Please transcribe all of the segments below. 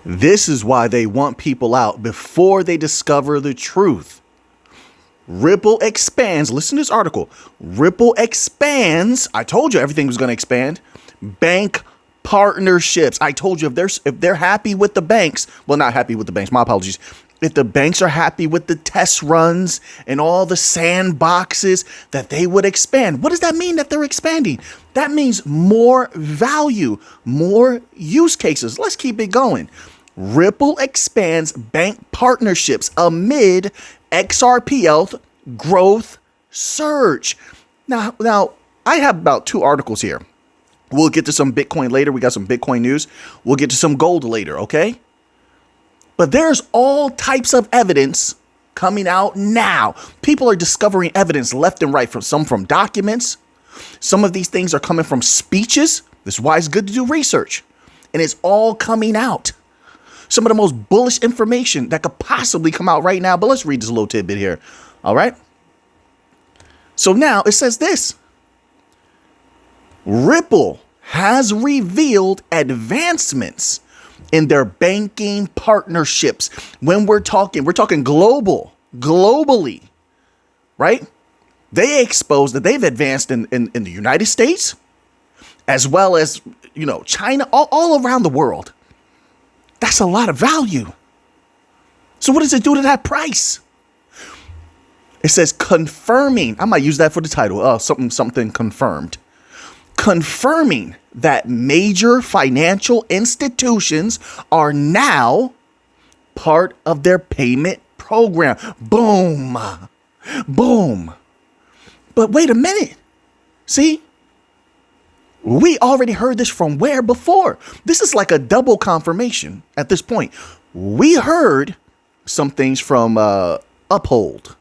This is why they want people out before they discover the truth. Ripple expands. Listen to this article. Ripple expands. I told you everything was going to expand. Bank partnerships. I told you if they're happy with the banks, well, not happy with the banks, my apologies. If the banks are happy with the test runs and all the sandboxes, that they would expand. What does that mean that they're expanding? That means more value, more use cases. Let's keep it going. Ripple expands bank partnerships amid XRP growth surge. Now I have about 2 articles here. We'll get to some Bitcoin later. We got some Bitcoin news. We'll get to some gold later, okay? But there's all types of evidence coming out now. People are discovering evidence left and right, from documents. Some of these things are coming from speeches. This is why it's good to do research. And it's all coming out. Some of the most bullish information that could possibly come out right now. But let's read this little tidbit here. All right. So now it says this. Ripple has revealed advancements in their banking partnerships. When we're talking globally, right? They expose that they've advanced in the United States, as well as, China, all around the world. That's a lot of value. So what does it do to that price? It says confirming. I might use that for the title. Something confirmed. Confirming that major financial institutions are now part of their payment program. Boom. Boom. But wait a minute. See? We already heard this from where before? This is like a double confirmation at this point. We heard some things from Uphold.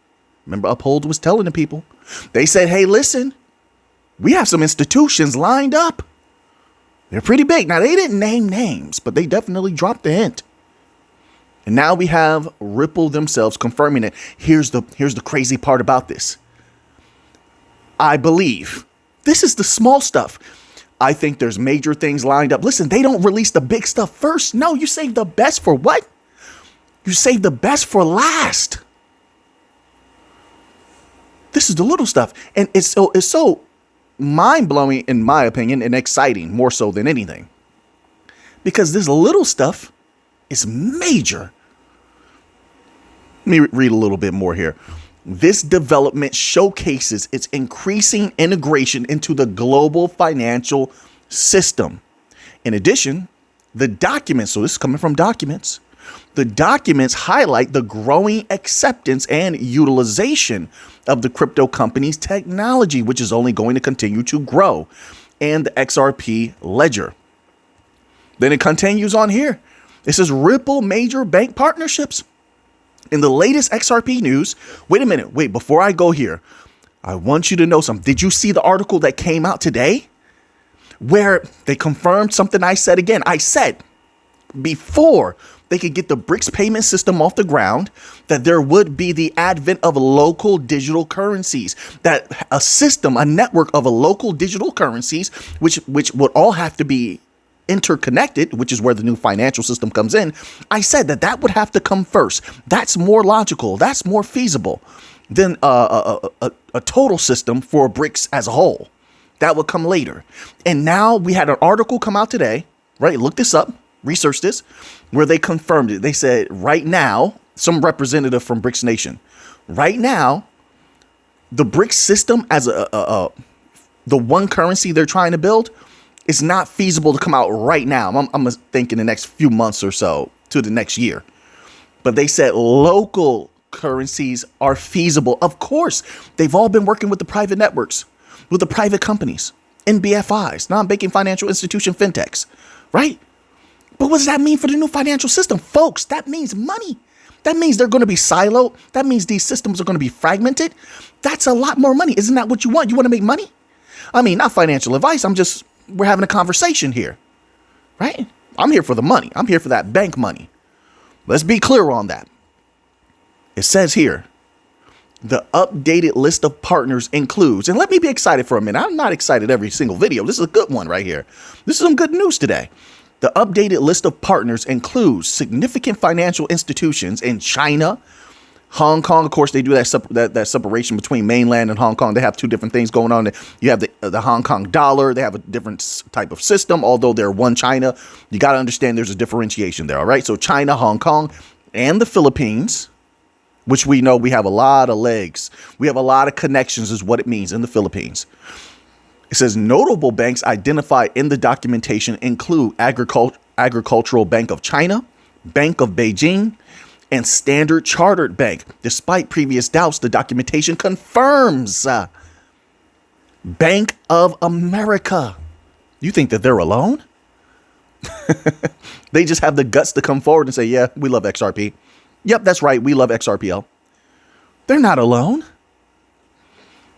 Remember, Uphold was telling the people. They said, hey, listen, we have some institutions lined up. They're pretty big. Now, they didn't name names, but they definitely dropped the hint. And now we have Ripple themselves confirming it. Here's the crazy part about this. I believe this is the small stuff. I think there's major things lined up. Listen, they don't release the big stuff first. No, you save the best for what? You save the best for last. This is the little stuff. And it's so mind-blowing, in my opinion, and exciting more so than anything. Because this little stuff is major. Let me read a little bit more here. This development showcases its increasing integration into the global financial system. In addition, the documents, so this is coming from documents, the documents highlight the growing acceptance and utilization of the crypto company's technology, which is only going to continue to grow, and the XRP ledger. Then it continues on here. It says Ripple major bank partnerships. In the latest XRP news, wait a minute, before I go here, I want you to know something. Did you see the article that came out today where they confirmed something I said again? I said before they could get the BRICS payment system off the ground, that there would be the advent of local digital currencies, that a system, a network of local digital currencies, which would all have to be interconnected, which is where the new financial system comes in. I said that would have to come first. That's more logical. That's more feasible than a total system for BRICS as a whole. That would come later. And now we had an article come out today, right? Look this up, research this, where they confirmed it. They said right now, some representative from BRICS Nation, right now, the BRICS system as the one currency they're trying to build, it's not feasible to come out right now. I'm thinking the next few months or so to the next year. But they said local currencies are feasible. Of course, they've all been working with the private networks, with the private companies, NBFIs, non-banking financial institution fintechs, right? But what does that mean for the new financial system? Folks, that means money. That means they're going to be siloed. That means these systems are going to be fragmented. That's a lot more money. Isn't that what you want? You want to make money? I mean, not financial advice. We're having a conversation here, right? I'm here for the money. I'm here for that bank money. Let's be clear on that. It says here, the updated list of partners includes, and let me be excited for a minute. I'm not excited every single video. This is a good one right here. This is some good news today. The updated list of partners includes significant financial institutions in China, Hong Kong. Of course, they do that separation between mainland and Hong Kong. They have two different things going on. You have the Hong Kong dollar. They have a different type of system, although they're one China. You got to understand there's a differentiation there. All right. So China, Hong Kong, and the Philippines, which we know we have a lot of legs. We have a lot of connections is what it means in the Philippines. It says notable banks identified in the documentation include Agricultural Bank of China, Bank of Beijing, and Standard Chartered Bank. Despite previous doubts, the documentation confirms Bank of America. You think that they're alone? They just have the guts to come forward and say, yeah, we love XRP. Yep, that's right. We love XRPL. They're not alone.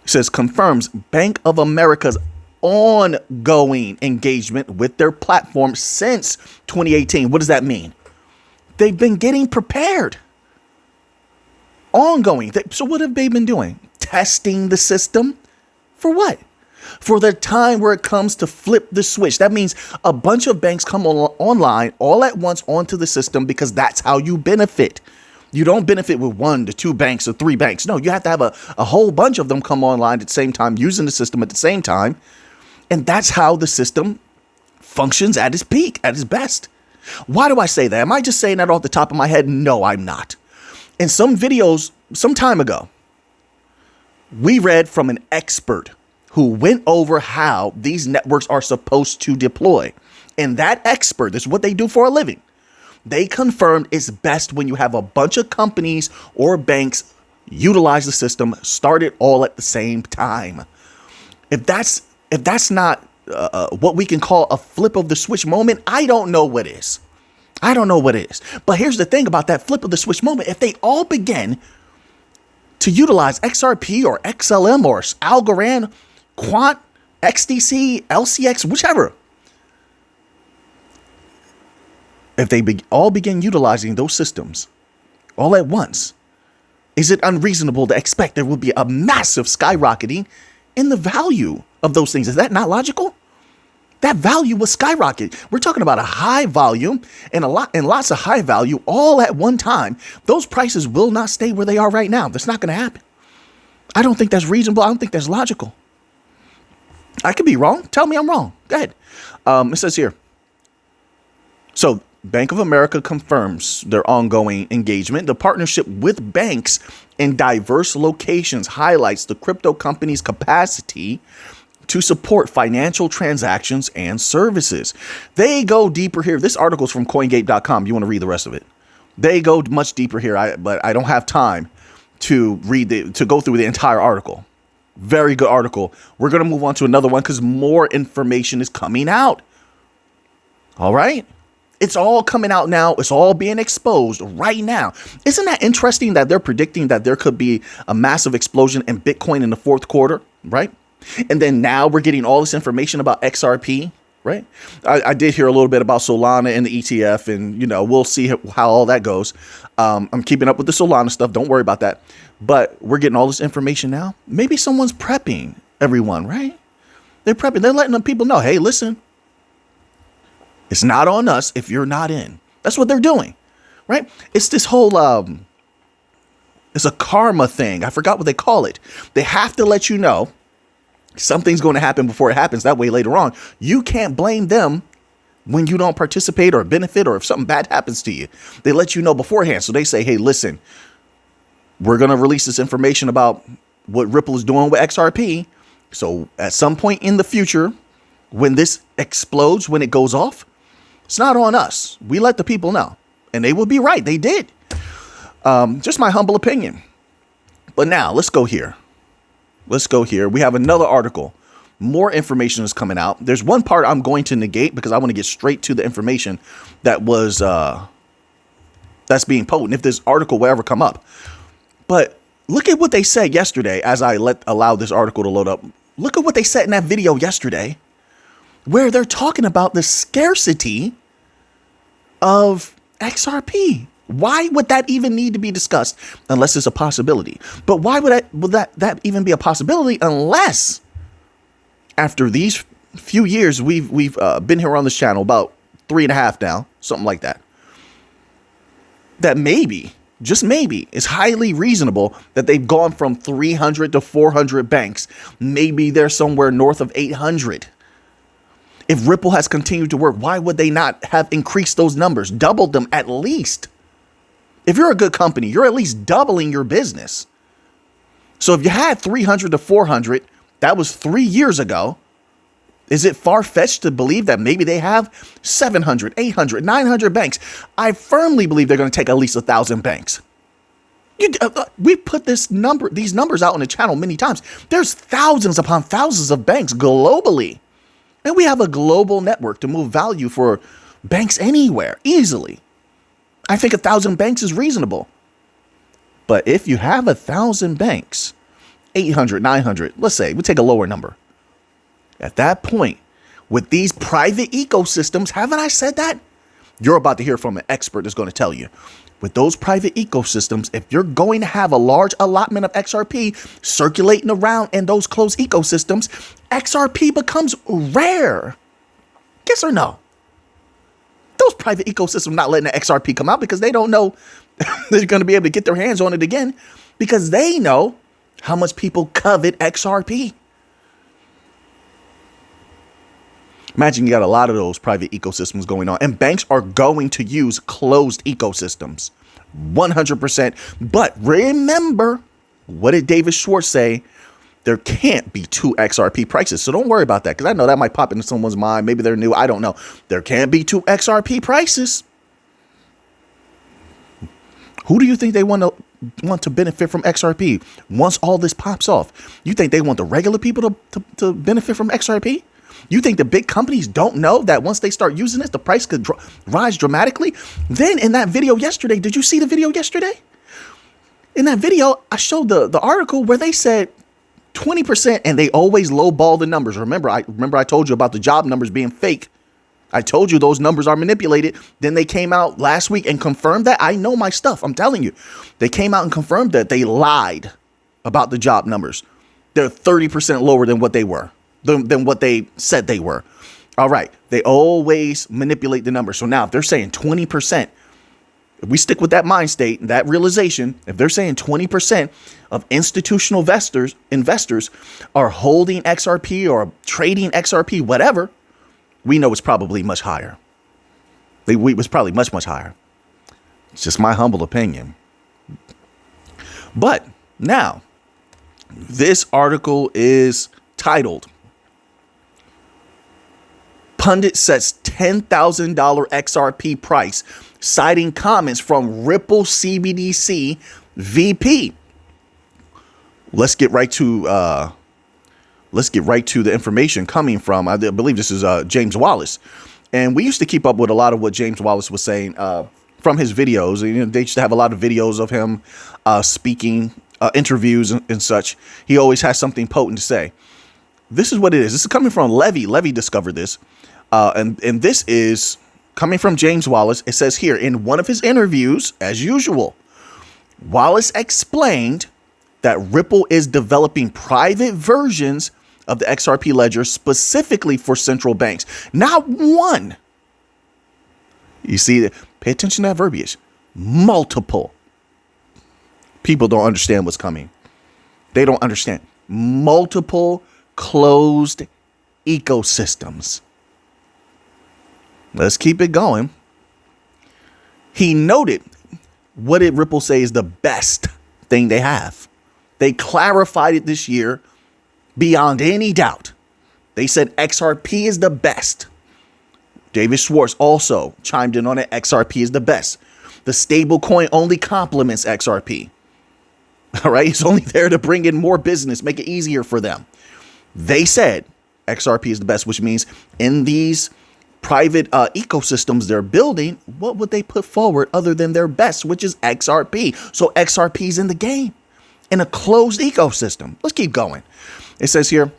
It says confirms Bank of America's ongoing engagement with their platform since 2018. What does that mean? They've been getting prepared. Ongoing. So what have they been doing? Testing the system. For what? For the time where it comes to flip the switch. That means a bunch of banks come online all at once onto the system because that's how you benefit. You don't benefit with 1 to 2 banks or 3 banks. No, you have to have a whole bunch of them come online at the same time, using the system at the same time. And that's how the system functions at its peak, at its best. Why do I say that? Am I just saying that off the top of my head? No, I'm not. In some videos, some time ago, we read from an expert who went over how these networks are supposed to deploy. And that expert, this is what they do for a living. They confirmed it's best when you have a bunch of companies or banks utilize the system, start it all at the same time. If that's not what we can call a flip of the switch moment, I don't know what is. I don't know what is. But here's the thing about that flip of the switch moment. If they all begin to utilize XRP or XLM or Algorand, Quant, XDC, LCX, whichever, if they all begin utilizing those systems all at once, is it unreasonable to expect there will be a massive skyrocketing in the value of those things? Is that not logical? That value was skyrocketing. We're talking about a high volume and lots of high value all at one time. Those prices will not stay where they are right now. That's not going to happen. I don't think that's reasonable. I don't think that's logical. I could be wrong. Tell me I'm wrong. Go ahead. It says here. So Bank of America confirms their ongoing engagement. The partnership with banks in diverse locations highlights the crypto company's capacity to support financial transactions and services. They go deeper here. This article is from CoinGate.com. You want to read the rest of it. They go much deeper here, but I don't have time to go through the entire article. Very good article. We're going to move on to another one because more information is coming out. All right. It's all coming out now. It's all being exposed right now. Isn't that interesting that they're predicting that there could be a massive explosion in Bitcoin in the fourth quarter, right? And then now we're getting all this information about XRP, right? I did hear a little bit about Solana and the ETF, and, we'll see how all that goes. I'm keeping up with the Solana stuff. Don't worry about that. But we're getting all this information now. Maybe someone's prepping everyone, right? They're prepping. They're letting the people know, hey, listen, it's not on us if you're not in. That's what they're doing, right? It's this whole, it's a karma thing. I forgot what they call it. They have to let you know something's going to happen before it happens. That way later on, you can't blame them when you don't participate or benefit or if something bad happens to you. They let you know beforehand. So they say, hey, listen, we're going to release this information about what Ripple is doing with XRP. So at some point in the future, when this explodes, when it goes off, it's not on us. We let the people know. And they will be right. They did. Just my humble opinion. But now let's go here. We have another article. More information is coming out. There's one part I'm going to negate because I want to get straight to the information that was that's being potent if this article will ever come up. But look at what they said yesterday as I allow this article to load up. Look at what they said in that video yesterday where they're talking about the scarcity of XRP. Why would that even need to be discussed unless it's a possibility? But why would that even be a possibility unless after these few years we've been here on this channel, about 3.5 now, something like that. That maybe, just maybe, is highly reasonable that they've gone from 300 to 400 banks. Maybe they're somewhere north of 800. If Ripple has continued to work, why would they not have increased those numbers, doubled them at least? If you're a good company, you're at least doubling your business. So if you had 300 to 400, that was 3 years ago. Is it far-fetched to believe that maybe they have 700, 800, 900 banks? I firmly believe they're going to take at least 1,000 banks. We put these numbers out on the channel many times. There's thousands upon thousands of banks globally. And we have a global network to move value for banks anywhere, easily. I think 1,000 banks is reasonable. But if you have 1,000 banks, 800, 900, let's say, we take a lower number. At that point, with these private ecosystems, haven't I said that? You're about to hear from an expert that's going to tell you. With those private ecosystems, if you're going to have a large allotment of XRP circulating around in those closed ecosystems, XRP becomes rare. Yes or no? Those private ecosystems not letting the XRP come out because they don't know they're going to be able to get their hands on it again because they know how much people covet XRP. Imagine you got a lot of those private ecosystems going on, and banks are going to use closed ecosystems 100%. But remember, what did David Schwartz say? There can't be two XRP prices. So don't worry about that, because I know that might pop into someone's mind. Maybe they're new. I don't know. There can't be two XRP prices. Who do you think they want to benefit from XRP once all this pops off? You think they want the regular people to benefit from XRP? You think the big companies don't know that once they start using this, the price could rise dramatically? Then in that video yesterday, did you see the video yesterday? In that video, I showed the article where they said 20%, and they always lowball the numbers. Remember I told you about the job numbers being fake. I told you those numbers are manipulated. Then they came out last week and confirmed that. I know my stuff. I'm telling you. They came out and confirmed that they lied about the job numbers. They're 30% lower than what they were. Than what they said they were. All right. They always manipulate the numbers. So now if they're saying 20%, if we stick with that mind state, that realization, if they're saying 20% of institutional investors are holding XRP or trading XRP, whatever, we know it's probably much higher. It was probably much, much higher. It's just my humble opinion. But now, this article is titled, Pundit sets $10,000 XRP price, citing comments from Ripple CBDC VP. Let's get right to the information coming from, I believe this is James Wallace. And we used to keep up with a lot of what James Wallace was saying from his videos. You know, they used to have a lot of videos of him speaking, interviews and such. He always has something potent to say. This is what it is. This is coming from Levy. Levy discovered this. And this is coming from James Wallace. It says here, in one of his interviews, as usual, Wallace explained that Ripple is developing private versions of the XRP ledger specifically for central banks. Not one. You see, pay attention to that verbiage. Multiple. People don't understand what's coming. They don't understand. Multiple closed ecosystems. Let's keep it going. He noted, what did Ripple say is the best thing they have? They clarified it this year beyond any doubt. They said XRP is the best. David Schwartz also chimed in on it. XRP is the best. The stable coin only complements XRP. All right. It's only there to bring in more business, make it easier for them. They said XRP is the best, which means in these private ecosystems they're building, what would they put forward other than their best, which is XRP? So XRP is in the game in a closed ecosystem. Let's keep going. It says here,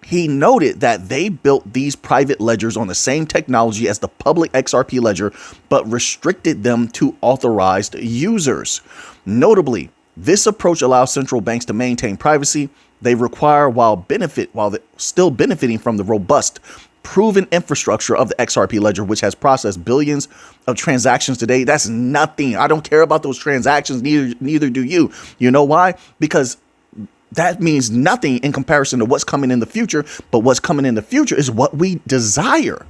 he noted that they built these private ledgers on the same technology as the public XRP ledger, but restricted them to authorized users. Notably, this approach allows central banks to maintain privacy they require while still benefiting from the robust proven infrastructure of the XRP ledger, which has processed billions of transactions today. That's nothing. I don't care about those transactions. Neither do you. You know why? Because that means nothing in comparison to what's coming in the future. But what's coming in the future is what we desire.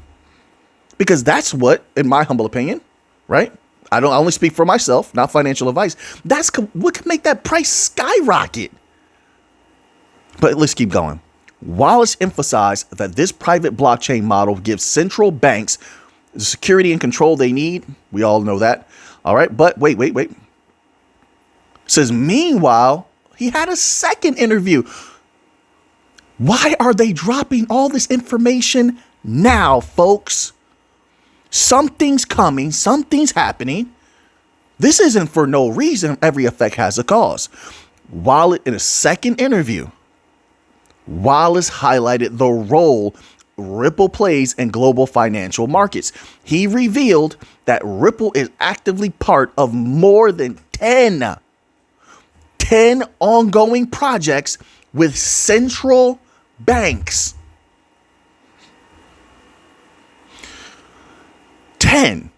Because that's what, in my humble opinion, right? I only speak for myself, not financial advice. That's what can make that price skyrocket. But let's keep going. Wallace emphasized that this private blockchain model gives central banks the security and control they need. We all know that. All right. But wait. Says, meanwhile, he had a second interview. Why are they dropping all this information now, folks? Something's coming. Something's happening. This isn't for no reason. Every effect has a cause. In a second interview, Wallace highlighted the role Ripple plays in global financial markets. He revealed that Ripple is actively part of more than 10 ongoing projects with central banks. 10.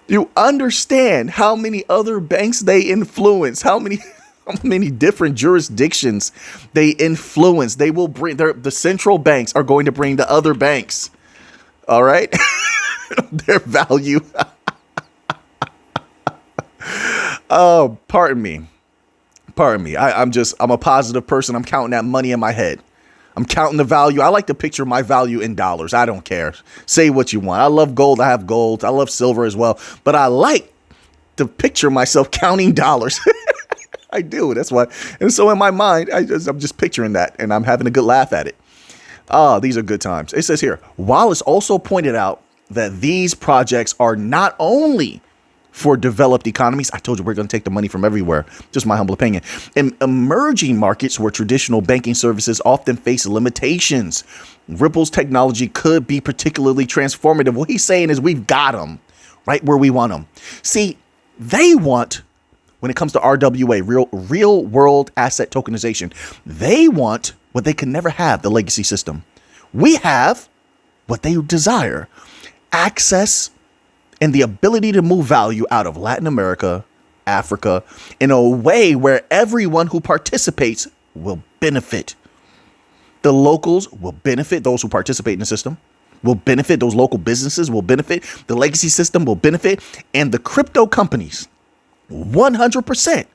You understand how many other banks they influence, how many different jurisdictions they influence. They will bring the central banks are going to bring the other banks. All right. Their value. Oh, pardon me. I'm a positive person. I'm counting that money in my head. I'm counting the value. I like to picture my value in dollars. I don't care. Say what you want. I love gold. I have gold. I love silver as well. But I like to picture myself counting dollars. I do. That's why. And so in my mind, I'm just picturing that and I'm having a good laugh at it. These are good times. It says here, Wallace also pointed out that these projects are not only for developed economies. I told you we're going to take the money from everywhere. Just my humble opinion. In emerging markets where traditional banking services often face limitations, Ripple's technology could be particularly transformative. What he's saying is we've got them right where we want them. See, they want, when it comes to RWA, real world asset tokenization, they want what they can never have, the legacy system. We have what they desire, access and the ability to move value out of Latin America, Africa, in a way where everyone who participates will benefit. The locals will benefit. Those who participate in the system will benefit. Those local businesses will benefit. The legacy system will benefit. And the crypto companies, 100%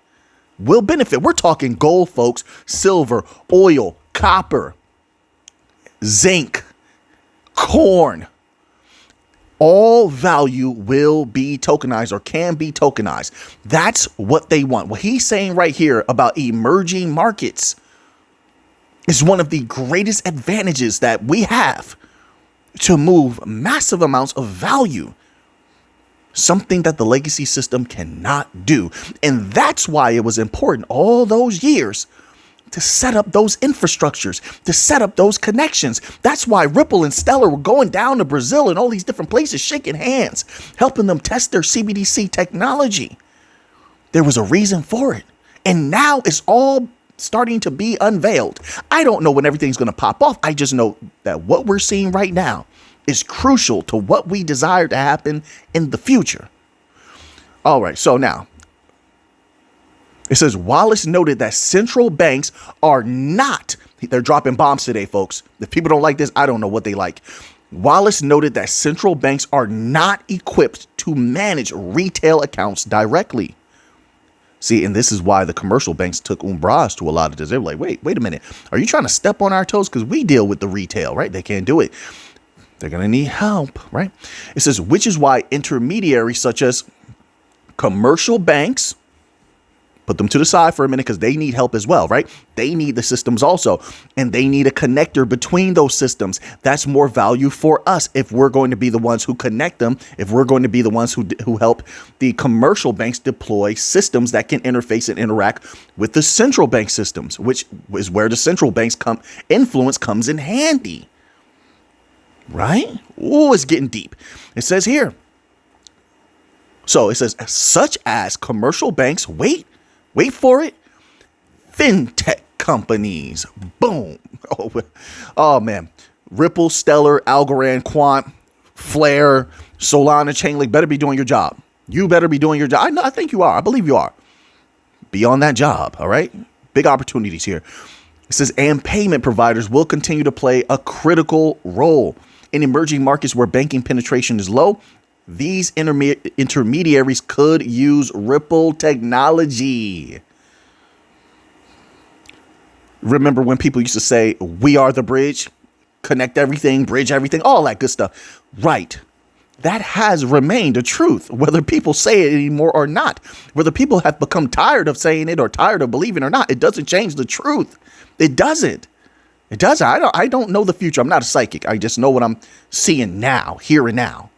will benefit. We're talking gold, folks, silver, oil, copper, zinc, corn. All value will be tokenized or can be tokenized. That's what they want. What he's saying right here about emerging markets is one of the greatest advantages that we have to move massive amounts of value. Something that the legacy system cannot do. And that's why it was important all those years to set up those infrastructures, to set up those connections. That's why Ripple and Stellar were going down to Brazil and all these different places, shaking hands, helping them test their CBDC technology. There was a reason for it. And now it's all starting to be unveiled. I don't know when everything's going to pop off. I just know that what we're seeing right now is crucial to what we desire to happen in the future. All right. So now, it says Wallace noted that central banks are not, they're dropping bombs today, folks. If people don't like this, I don't know what they like. Wallace noted that central banks are not equipped to manage retail accounts directly. See, and this is why the commercial banks took umbrage to a lot of this. They were like, wait a minute. Are you trying to step on our toes? Because we deal with the retail, right? They can't do it. They're going to need help, right? It says, which is why intermediaries such as commercial banks, put them to the side for a minute because they need help as well, right? They need the systems also, and they need a connector between those systems. That's more value for us if we're going to be the ones who connect them, if we're going to be the ones who help the commercial banks deploy systems that can interface and interact with the central bank systems, which is where the central banks influence comes in handy, right? Oh, it's getting deep. It says here. So it says, such as commercial banks, wait for it, fintech companies. Boom. Oh man. Ripple, Stellar, Algorand, Quant, Flare, Solana, Chainlink better be doing your job. You better be doing your job. I think you are. I believe you are. Be on that job. All right. Big opportunities here. It says, and payment providers will continue to play a critical role in emerging markets where banking penetration is low. These intermediaries could use Ripple technology. Remember when people used to say, we are the bridge, connect everything, bridge everything, all that good stuff. Right. That has remained a truth, whether people say it anymore or not, whether people have become tired of saying it or tired of believing or not. It doesn't change the truth. It doesn't. It doesn't. I don't know the future. I'm not a psychic. I just know what I'm seeing now, here and now.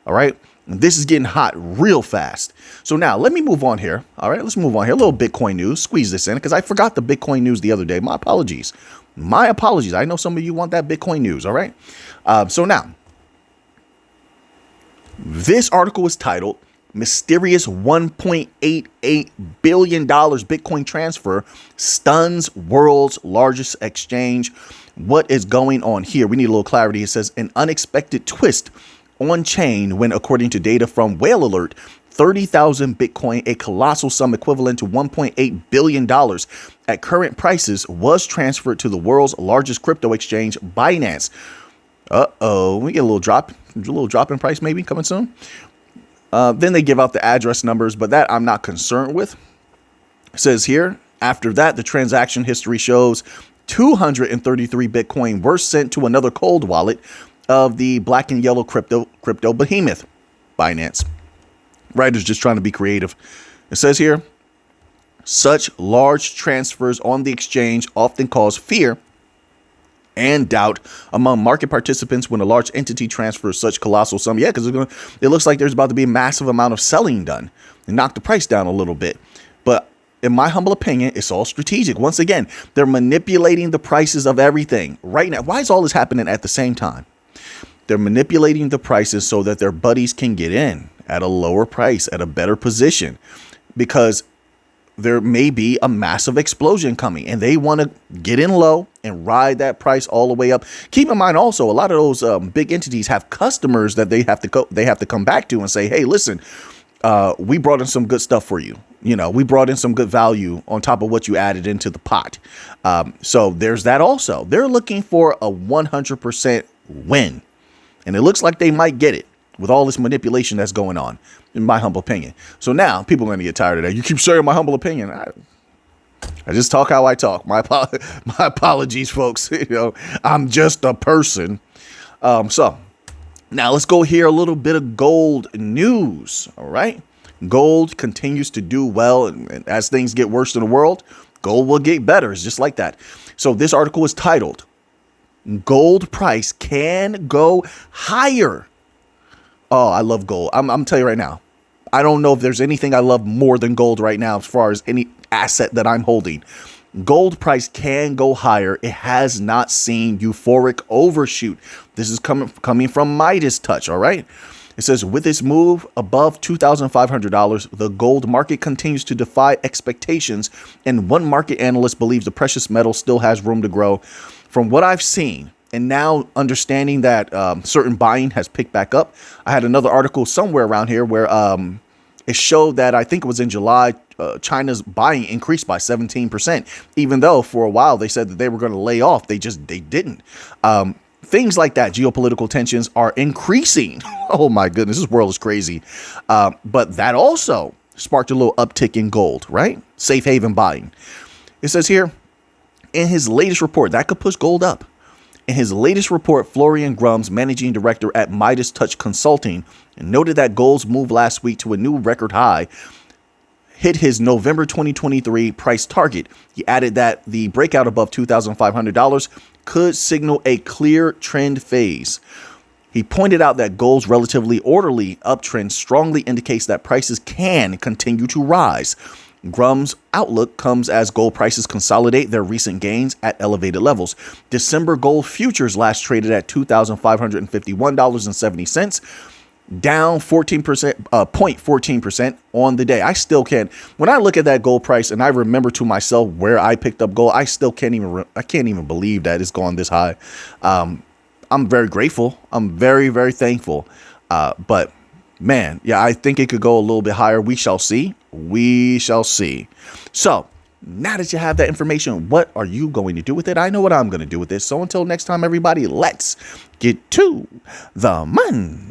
All right. And this is getting hot real fast. So now let me move on here. All right. Let's move on here. A little Bitcoin news. Squeeze this in because I forgot the Bitcoin news the other day. My apologies. My apologies. I know some of you want that Bitcoin news. All right. So now, this article is titled Mysterious $1.88 billion Bitcoin Transfer Stuns World's Largest Exchange. What is going on here? We need a little clarity. It says an unexpected twist on chain when, according to data from Whale Alert, 30,000 Bitcoin, a colossal sum equivalent to $1.8 billion at current prices, was transferred to the world's largest crypto exchange, Binance. We get a little drop in price maybe coming soon. Then they give out the address numbers, but that I'm not concerned with. It says here, after that, the transaction history shows 233 Bitcoin were sent to another cold wallet of the black and yellow crypto behemoth, Binance. Writers just trying to be creative. It says here, such large transfers on the exchange often cause fear and doubt among market participants when a large entity transfers such colossal sum. Yeah, because it looks like there's about to be a massive amount of selling done and knock the price down a little bit. But in my humble opinion, it's all strategic. Once again, they're manipulating the prices of everything right now. Why is all this happening at the same time? They're manipulating the prices so that their buddies can get in at a lower price, at a better position, because there may be a massive explosion coming and they want to get in low and ride that price all the way up. Keep in mind also, a lot of those big entities have customers that they have to come back to and say, hey, listen, we brought in some good stuff for you. You know, we brought in some good value on top of what you added into the pot. So there's that also. They're looking for a 100% win. And it looks like they might get it with all this manipulation that's going on, in my humble opinion. So now people are going to get tired of that. You keep sharing my humble opinion. I just talk how I talk. My apologies, folks. You know, I'm just a person. So now let's go here. A little bit of gold news. All right. Gold continues to do well. And as things get worse in the world, gold will get better. It's just like that. So this article is titled, Gold Price Can Go Higher. Oh, I love gold. I'm telling you right now, I don't know if there's anything I love more than gold right now as far as any asset that I'm holding. Gold price can go higher. It has not seen euphoric overshoot. This is coming from Midas Touch, all right? It says, with its move above $2,500, the gold market continues to defy expectations, and one market analyst believes the precious metal still has room to grow. From what I've seen, and now understanding that certain buying has picked back up, I had another article somewhere around here where it showed that, I think it was in July, China's buying increased by 17%, even though for a while they said that they were going to lay off. They didn't. Things like that, geopolitical tensions are increasing. Oh my goodness, this world is crazy. But that also sparked a little uptick in gold, right? Safe haven buying. It says here, in his latest report, that could push gold up. In his latest report, Florian Grums, managing director at Midas Touch Consulting, noted that gold's move last week to a new record high hit his November 2023 price target. He added that the breakout above $2,500 could signal a clear trend phase. He pointed out that gold's relatively orderly uptrend strongly indicates that prices can continue to rise. Grum's outlook comes as gold prices consolidate their recent gains at elevated levels. December gold futures last traded at $2,551.70. down 14%, 0.14% on the day. I still can't. When I look at that gold price and I remember to myself where I picked up gold, I still can't even. I can't even believe that it's gone this high. I'm very grateful. I'm very, very thankful. But man, yeah, I think it could go a little bit higher. We shall see. We shall see. So now that you have that information, what are you going to do with it? I know what I'm going to do with this. So until next time, everybody, let's get to the money.